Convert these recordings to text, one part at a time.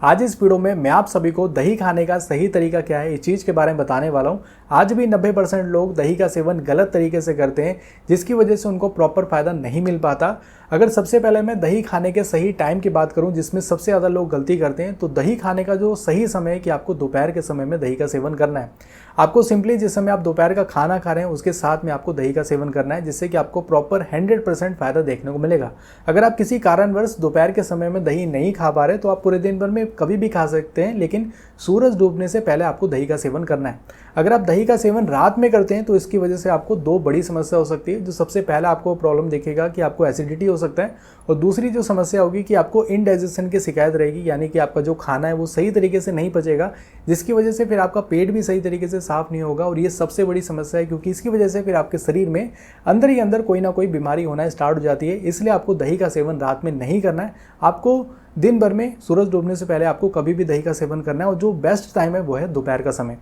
आज इस वीडियो में मैं आप सभी को दही खाने का सही तरीका क्या है इस चीज़ के बारे में बताने वाला हूँ। आज भी 90% लोग दही का सेवन गलत तरीके से करते हैं, जिसकी वजह से उनको प्रॉपर फायदा नहीं मिल पाता। अगर सबसे पहले मैं दही खाने के सही टाइम की बात करूं, जिसमें सबसे ज़्यादा लोग गलती करते हैं, तो दही खाने का जो सही समय है कि आपको दोपहर के समय में दही का सेवन करना है। आपको सिंपली जिस समय आप दोपहर का खाना खा रहे हैं उसके साथ में आपको दही का सेवन करना है, जिससे कि आपको प्रॉपर 100% फायदा देखने को मिलेगा। अगर आप किसी कारणवश दोपहर के समय में दही नहीं खा पा रहे तो आप पूरे दिन भर में कभी भी खा सकते हैं, लेकिन सूरज डूबने से पहले आपको दही का सेवन करना है। अगर आप दही का सेवन रात में करते हैं तो इसकी वजह से आपको दो बड़ी समस्या हो सकती है। जो सबसे पहला आपको प्रॉब्लम दिखेगा कि आपको एसिडिटी हो सकता है, और दूसरी जो समस्या होगी कि आपको इनडाइजेशन की शिकायत रहेगी, यानी कि आपका जो खाना है वो सही तरीके से नहीं पचेगा, जिसकी वजह से फिर आपका पेट भी सही तरीके से साफ नहीं होगा। और ये सबसे बड़ी समस्या है, क्योंकि इसकी वजह से फिर आपके शरीर में अंदर ही अंदर कोई ना कोई बीमारी होना स्टार्ट हो जाती है। इसलिए आपको दही का सेवन रात में नहीं करना है। आपको दिन भर में सूरज डूबने से पहले आपको कभी भी दही का सेवन करना है, और जो बेस्ट टाइम है वो है दोपहर का समय।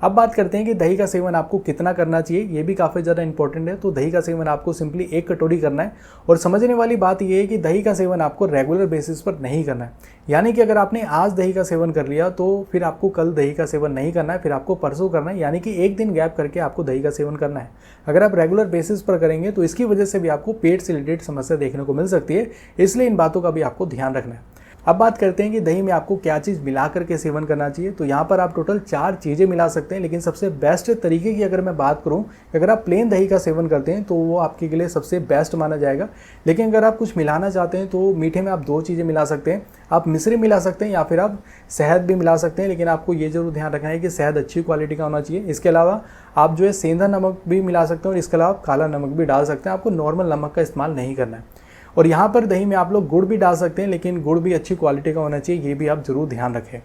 अब बात करते हैं कि दही का सेवन आपको कितना करना चाहिए, ये भी काफ़ी ज़्यादा इंपॉर्टेंट है। तो दही का सेवन आपको सिंपली 1 कटोरी करना है, और समझने वाली बात ये है कि दही का सेवन आपको रेगुलर बेसिस पर नहीं करना है। यानी कि अगर आपने आज दही का सेवन कर लिया तो फिर आपको कल दही का सेवन नहीं करना है, फिर आपको परसों करना है, यानी कि एक दिन गैप करके आपको दही का सेवन करना है। अगर आप रेगुलर बेसिस पर करेंगे तो इसकी वजह से भी आपको पेट से रिलेटेड समस्या देखने को मिल सकती है, इसलिए इन बातों का भी आपको ध्यान रखना है। अब बात करते हैं कि दही में आपको क्या चीज़ मिला करके सेवन करना चाहिए। तो यहाँ पर आप टोटल 4 चीज़ें मिला सकते हैं, लेकिन सबसे बेस्ट तरीके की अगर मैं बात करूँ, अगर आप प्लेन दही का सेवन करते हैं तो वो आपके लिए सबसे बेस्ट माना जाएगा। लेकिन अगर आप कुछ मिलाना चाहते हैं तो मीठे में आप 2 चीज़ें मिला सकते हैं। आप मिश्री मिला सकते हैं या फिर आप शहद भी मिला सकते हैं, लेकिन आपको ये जरूर ध्यान रखना है कि शहद अच्छी क्वालिटी का होना चाहिए। इसके अलावा आप जो है सेंधा नमक भी मिला सकते हैं, और इसके अलावा काला नमक भी डाल सकते हैं। आपको नॉर्मल नमक का इस्तेमाल नहीं करना है। और यहाँ पर दही में आप लोग गुड़ भी डाल सकते हैं, लेकिन गुड़ भी अच्छी क्वालिटी का होना चाहिए, ये भी आप जरूर ध्यान रखें।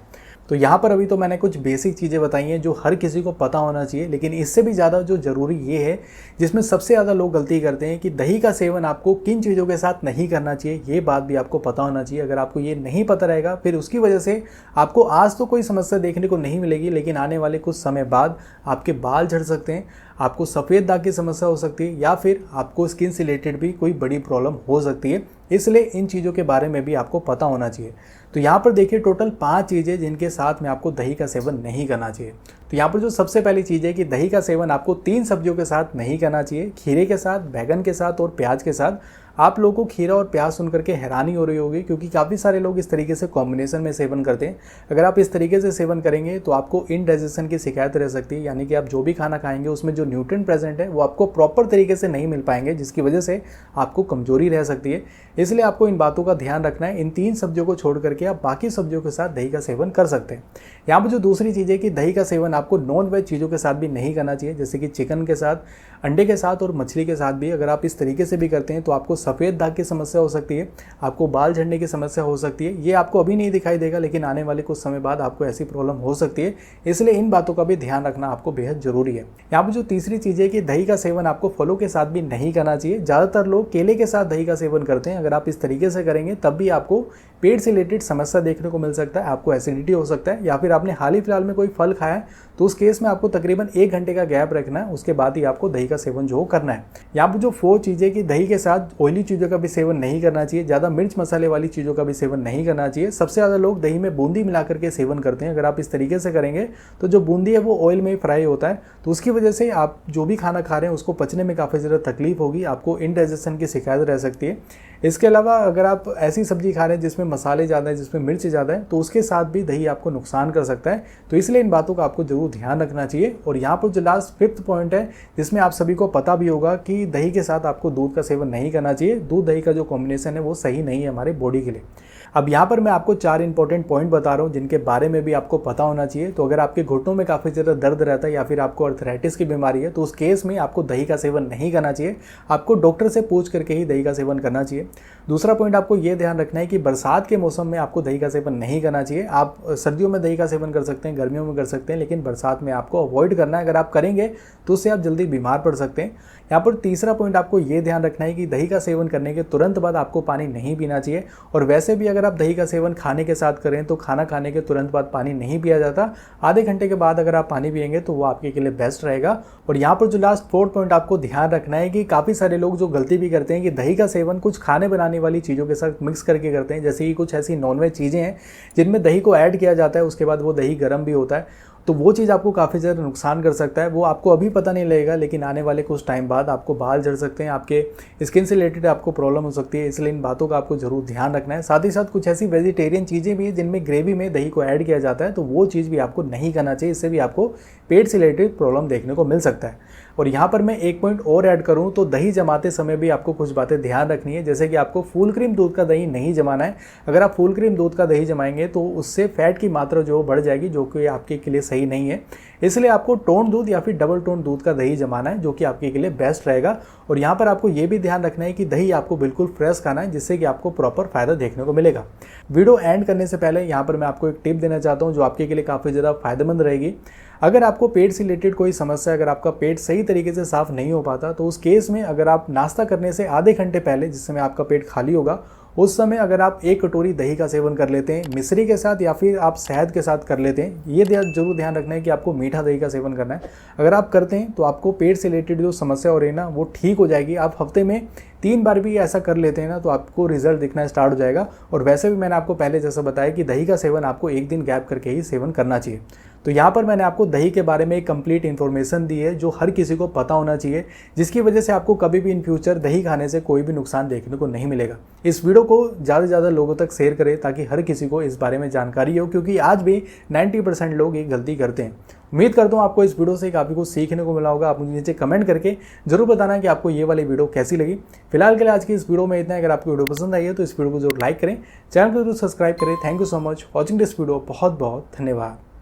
तो यहाँ पर अभी तो मैंने कुछ बेसिक चीज़ें बताई हैं जो हर किसी को पता होना चाहिए, लेकिन इससे भी ज़्यादा जो ज़रूरी ये है, जिसमें सबसे ज़्यादा लोग गलती करते हैं, कि दही का सेवन आपको किन चीज़ों के साथ नहीं करना चाहिए, ये बात भी आपको पता होना चाहिए। अगर आपको ये नहीं पता रहेगा फिर उसकी वजह से आपको आज तो कोई समस्या देखने को नहीं मिलेगी, लेकिन आने वाले कुछ समय बाद आपके बाल झड़ सकते हैं, आपको सफ़ेद दाग की समस्या हो सकती है, या फिर आपको स्किन से रिलेटेड भी कोई बड़ी प्रॉब्लम हो सकती है। इसलिए इन चीज़ों के बारे में भी आपको पता होना चाहिए। तो यहाँ पर देखिए टोटल 5 चीज़ें जिनके साथ में आपको दही का सेवन नहीं करना चाहिए। तो यहाँ पर जो सबसे पहली चीज़ है कि दही का सेवन आपको 3 सब्जियों के साथ नहीं करना चाहिए, खीरे के साथ, बैगन के साथ और प्याज के साथ। आप लोगों को खीरा और प्याज सुन करके हैरानी हो रही होगी, क्योंकि काफ़ी सारे लोग इस तरीके से कॉम्बिनेशन में सेवन करते हैं। अगर आप इस तरीके से सेवन करेंगे तो आपको इनडाइजेशन की शिकायत रह सकती है, यानी कि आप जो भी खाना खाएंगे उसमें जो न्यूट्रिएंट प्रेजेंट है वो आपको प्रॉपर तरीके से नहीं मिल पाएंगे, जिसकी वजह से आपको कमजोरी रह सकती है। इसलिए आपको इन बातों का ध्यान रखना है। इन 3 सब्जियों को छोड़ करके आप बाकी सब्जियों के साथ दही का सेवन कर सकते हैं। यहाँ पर जो दूसरी चीज़ है कि दही का सेवन आपको नॉन वेज चीज़ों के साथ भी नहीं करना चाहिए, जैसे कि चिकन के साथ, अंडे के साथ और मछली के साथ भी। अगर आप इस तरीके से भी करते हैं तो आपको सफ़ेद दाग की समस्या हो सकती है, आपको बाल झड़ने की समस्या हो सकती है। ये आपको अभी नहीं दिखाई देगा, लेकिन आने वाले कुछ समय बाद आपको ऐसी प्रॉब्लम हो सकती है। इसलिए इन बातों का भी ध्यान रखना आपको बेहद जरूरी है। यहाँ पर जो तीसरी चीज़ है कि दही का सेवन आपको फलों के साथ भी नहीं करना चाहिए। ज़्यादातर लोग केले के साथ दही का सेवन करते हैं। अगर आप इस तरीके से करेंगे तब भी आपको पेट से रिलेटेड समस्या देखने को मिल सकता है, आपको एसिडिटी हो सकता है, या फिर आपने हाल ही फिलहाल में कोई फल खाया है तो उस केस में आपको तकरीबन 1 घंटे का गैप रखना है, उसके बाद ही आपको दही का सेवन जो करना है। यहाँ पर जो 4 चीज़ें कि दही के साथ ऑयली चीज़ों का भी सेवन नहीं करना चाहिए, ज़्यादा मिर्च मसाले वाली चीज़ों का भी सेवन नहीं करना चाहिए। सबसे ज़्यादा लोग दही में बूंदी मिला करके सेवन करते हैं। अगर आप इस तरीके से करेंगे तो जो बूंदी है वो ऑयल में फ्राई होता है, तो उसकी वजह से आप जो भी खाना खा रहे हैं उसको पचने में काफ़ी ज़्यादा तकलीफ होगी, आपको इनडाइजेशन की शिकायत रह सकती है। इसके अलावा अगर आप ऐसी सब्जी खा रहे हैं जिसमें मसाले ज़्यादा है, जिसमें मिर्च ज़्यादा है, तो उसके साथ भी दही आपको नुकसान कर सकता है। तो इसलिए इन बातों का आपको जरूर ध्यान रखना चाहिए। और यहाँ पर जो लास्ट 5th पॉइंट है, जिसमें आप सभी को पता भी होगा कि दही के साथ आपको दूध का सेवन नहीं करना चाहिए। दूध दही का जो कॉम्बिनेशन है वो सही नहीं है हमारे बॉडी के लिए। अब यहाँ पर मैं आपको 4 इंपॉर्टेंट पॉइंट बता रहा हूँ जिनके बारे में भी आपको पता होना चाहिए। तो अगर आपके घुटनों में काफ़ी ज़्यादा दर्द रहता है, या फिर आपको अर्थराइटिस की बीमारी है, तो उस केस में आपको दही का सेवन नहीं करना चाहिए। आपको डॉक्टर से पूछ करके ही दही का सेवन करना चाहिए। दूसरा पॉइंट आपको ये ध्यान रखना है कि बरसात के मौसम में आपको दही का सेवन नहीं करना चाहिए। आप सर्दियों में दही का सेवन कर सकते हैं, गर्मियों में कर सकते हैं, लेकिन बरसात में आपको अवॉइड करना है। अगर आप करेंगे तो उससे आप जल्दी बीमार पड़ सकते हैं। यहाँ पर तीसरा पॉइंट आपको ये ध्यान रखना है कि दही का सेवन करने के तुरंत बाद आपको पानी नहीं पीना चाहिए। और वैसे भी अगर अगर आप दही का सेवन खाने के साथ करें तो खाना खाने के तुरंत बाद पानी नहीं पिया जाता, आधे घंटे के बाद अगर आप पानी पिएंगे तो वो आपके लिए बेस्ट रहेगा। और यहाँ पर जो लास्ट 4th पॉइंट आपको ध्यान रखना है कि काफ़ी सारे लोग जो गलती भी करते हैं कि दही का सेवन कुछ खाने बनाने वाली चीज़ों के साथ मिक्स करके करते हैं, जैसे कि कुछ ऐसी नॉनवेज चीज़ें हैं जिनमें दही को ऐड किया जाता है, उसके बाद वो दही गर्म भी होता है, तो वो चीज़ आपको काफ़ी ज़्यादा नुकसान कर सकता है। वो आपको अभी पता नहीं लगेगा, लेकिन आने वाले कुछ टाइम बाद आपको बाल झड़ सकते हैं, आपके स्किन से रिलेटेड आपको प्रॉब्लम हो सकती है, इसलिए इन बातों का आपको जरूर ध्यान रखना है। साथ ही साथ कुछ ऐसी वेजिटेरियन चीज़ें भी हैं जिनमें ग्रेवी में दही को ऐड किया जाता है, तो वो चीज़ भी आपको नहीं करना चाहिए, इससे भी आपको पेट से रिलेटेड प्रॉब्लम देखने को मिल सकता है। और यहाँ पर मैं एक पॉइंट और ऐड करूँ तो दही जमाते समय भी आपको कुछ बातें ध्यान रखनी है, जैसे कि आपको फुल क्रीम दूध का दही नहीं जमाना है। अगर आप फुल क्रीम दूध का दही जमाएंगे तो उससे फैट की मात्रा जो बढ़ जाएगी, जो कि आपके लिए सही नहीं है। इसलिए आपको टोन दूध या फिर डबल टोन दूध का दही जमाना है, जो कि आपके लिए बेस्ट रहेगा। और यहाँ पर आपको ये भी ध्यान रखना है कि दही आपको बिल्कुल फ्रेश खाना है, जिससे कि आपको प्रॉपर फायदा देखने को मिलेगा। वीडियो एंड करने से पहले यहाँ पर मैं आपको एक टिप देना चाहता हूँ जो आपके लिए काफ़ी ज़्यादा फायदेमंद रहेगी। अगर आपको पेट से रिलेटेड कोई समस्या, अगर आपका पेट सही तरीके से साफ नहीं हो पाता, तो उस केस में अगर आप नाश्ता करने से आधे घंटे पहले, जिस समय आपका पेट खाली होगा, उस समय अगर आप 1 कटोरी दही का सेवन कर लेते हैं मिश्री के साथ या फिर आप शहद के साथ कर लेते हैं, ये जरूर ध्यान रखना है कि आपको मीठा दही का सेवन करना है। अगर आप करते हैं तो आपको पेट से रिलेटेड जो समस्या हो रही है ना, वो ठीक हो जाएगी। आप हफ्ते में 3 बार भी ऐसा कर लेते हैं ना, तो आपको रिजल्ट दिखना स्टार्ट हो जाएगा। और वैसे भी मैंने आपको पहले जैसा बताया कि दही का सेवन आपको 1 दिन गैप करके ही सेवन करना चाहिए। तो यहाँ पर मैंने आपको दही के बारे में एक कंप्लीट इन्फॉर्मेशन दी है जो हर किसी को पता होना चाहिए, जिसकी वजह से आपको कभी भी इन फ्यूचर दही खाने से कोई भी नुकसान देखने को नहीं मिलेगा। इस वीडियो को ज़्यादा से ज़्यादा लोगों तक शेयर करें ताकि हर किसी को इस बारे में जानकारी हो, क्योंकि आज भी 90% लोग ये गलती करते हैं। उम्मीद करता हूँ आपको इस वीडियो से काफ़ी कुछ सीखने को मिला होगा। आप मुझे नीचे कमेंट करके जरूर बताना कि आपको ये वाली वीडियो कैसी लगी। फिलहाल के लिए आज की इस वीडियो में इतना। अगर आपको वीडियो पसंद आई है तो इस वीडियो को जरूर लाइक करें, चैनल को जरूर सब्सक्राइब करें। Thank you so much watching this video. बहुत बहुत धन्यवाद।